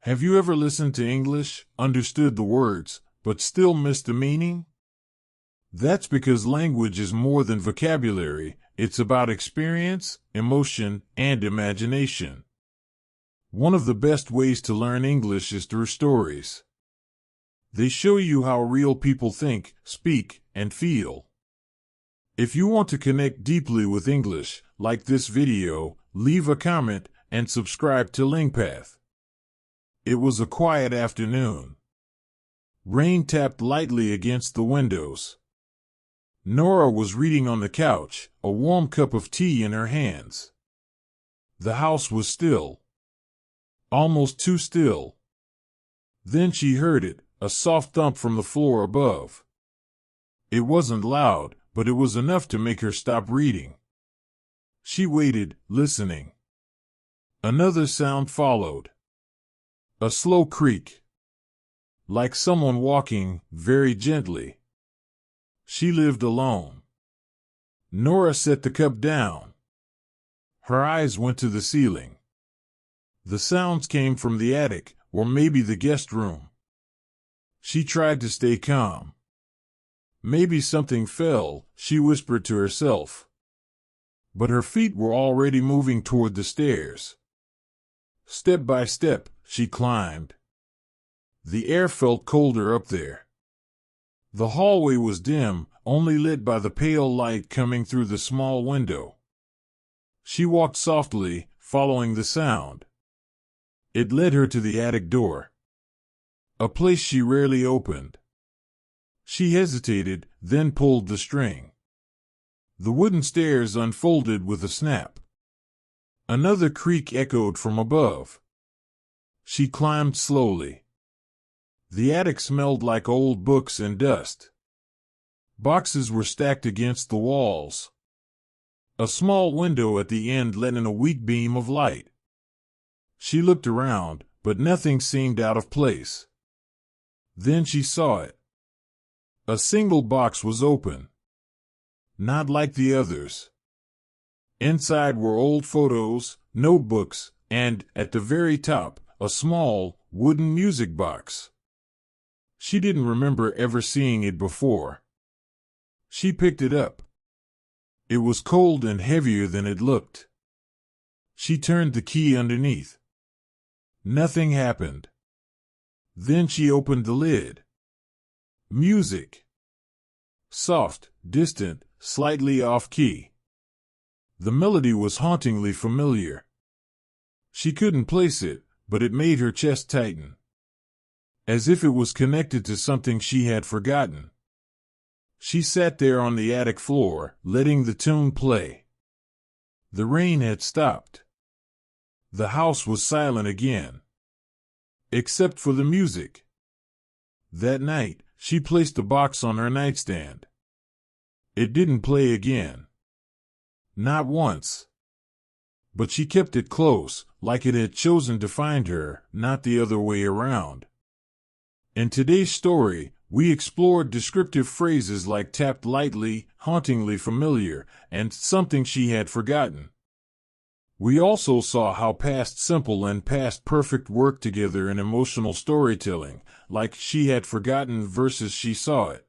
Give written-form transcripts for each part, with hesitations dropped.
Have you ever listened to English, understood the words, but still missed the meaning? That's because language is more than vocabulary. It's about experience, emotion, and imagination. One of the best ways to learn English is through stories. They show you how real people think, speak, and feel. If you want to connect deeply with English, like this video, leave a comment and subscribe to LingPath. It was a quiet afternoon. Rain tapped lightly against the windows. Nora was reading on the couch, a warm cup of tea in her hands. The house was still. Almost too still. Then she heard it, a soft thump from the floor above. It wasn't loud, but it was enough to make her stop reading. She waited, listening. Another sound followed. A slow creak. Like someone walking, very gently. She lived alone. Nora set the cup down. Her eyes went to the ceiling. The sounds came from the attic, or maybe the guest room. She tried to stay calm. Maybe something fell, she whispered to herself. But her feet were already moving toward the stairs. Step by step, she climbed. The air felt colder up there. The hallway was dim, only lit by the pale light coming through the small window. She walked softly, following the sound. It led her to the attic door. A place she rarely opened. She hesitated, then pulled the string. The wooden stairs unfolded with a snap. Another creak echoed from above. She climbed slowly. The attic smelled like old books and dust. Boxes were stacked against the walls. A small window at the end let in a weak beam of light. She looked around, but nothing seemed out of place. Then she saw it. A single box was open. Not like the others. Inside were old photos, notebooks, and, at the very top, a small, wooden music box. She didn't remember ever seeing it before. She picked it up. It was cold and heavier than it looked. She turned the key underneath. Nothing happened. Then she opened the lid. Music. Soft, distant, slightly off-key. The melody was hauntingly familiar. She couldn't place it, but it made her chest tighten. As if it was connected to something she had forgotten. She sat there on the attic floor, letting the tune play. The rain had stopped. The house was silent again. Except for the music. That night, she placed the box on her nightstand. It didn't play again. Not once. But she kept it close, like it had chosen to find her, not the other way around. In today's story, we explored descriptive phrases like tapped lightly, hauntingly familiar, and something she had forgotten. We also saw how past simple and past perfect work together in emotional storytelling, like she had forgotten versus she saw it.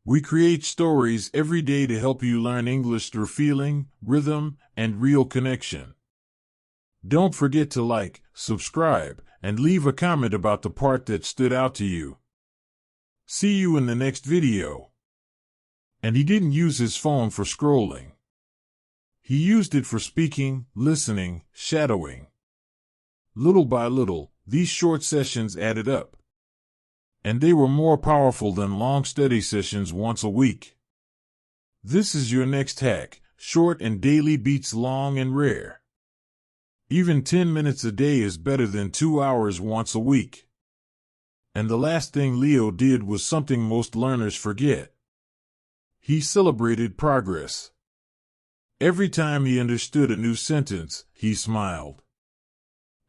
We create stories every day to help you learn English through feeling, rhythm, and real connection. Don't forget to like, subscribe, and leave a comment about the part that stood out to you. See you in the next video. And he didn't use his phone for scrolling. He used it for speaking, listening, shadowing. Little by little, these short sessions added up. And they were more powerful than long study sessions once a week. This is your next hack. Short and daily beats long and rare. Even 10 minutes a day is better than 2 hours once a week. And the last thing Leo did was something most learners forget. He celebrated progress. Every time he understood a new sentence, he smiled.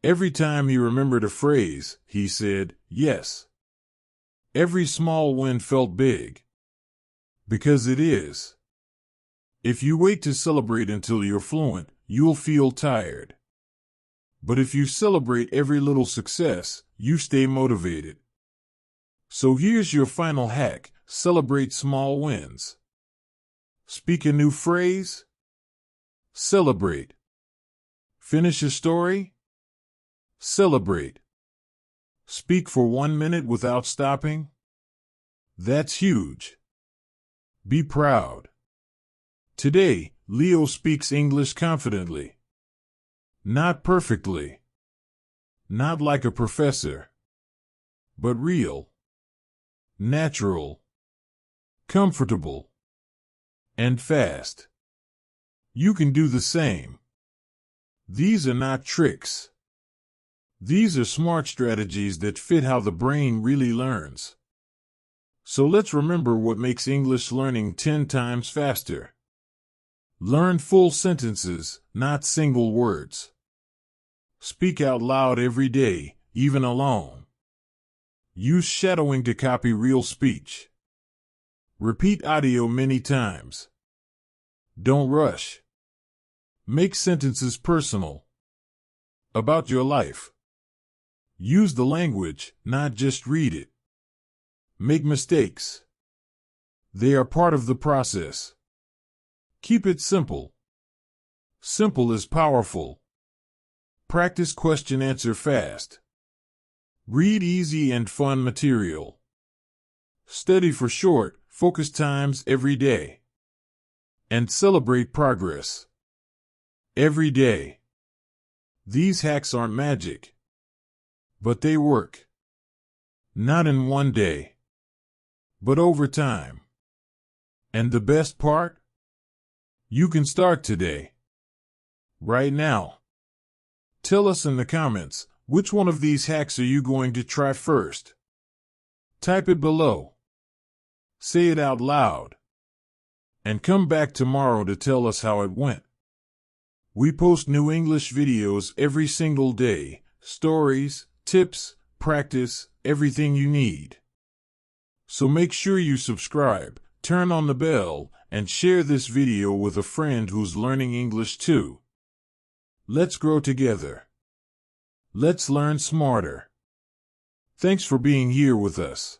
Every time he remembered a phrase, he said, yes. Every small win felt big. Because it is. If you wait to celebrate until you're fluent, you'll feel tired. But if you celebrate every little success, you stay motivated. So here's your final hack: celebrate small wins. Speak a new phrase? Celebrate. Finish a story? Celebrate. Speak for 1 minute without stopping? That's huge. Be proud. Today, Leo speaks English confidently. Not perfectly. Not like a professor. But real. Natural. Comfortable. And fast. You can do the same. These are not tricks. These are smart strategies that fit how the brain really learns. So let's remember what makes English learning 10 times faster. Learn full sentences, not single words. Speak out loud every day, even alone. Use shadowing to copy real speech. Repeat audio many times. Don't rush. Make sentences personal. About your life. Use the language, not just read it. Make mistakes. They are part of the process. Keep it simple. Simple is powerful. Practice question-answer fast. Read easy and fun material. Study for short, focused times every day. And celebrate progress. Every day. These hacks aren't magic. But they work. Not in one day. But over time. And the best part? You can start today. Right now. Tell us in the comments, which one of these hacks are you going to try first? Type it below. Say it out loud. And come back tomorrow to tell us how it went. We post new English videos every single day, stories, tips, practice, everything you need. So make sure you subscribe, turn on the bell, and share this video with a friend who's learning English too. Let's grow together. Let's learn smarter. Thanks for being here with us.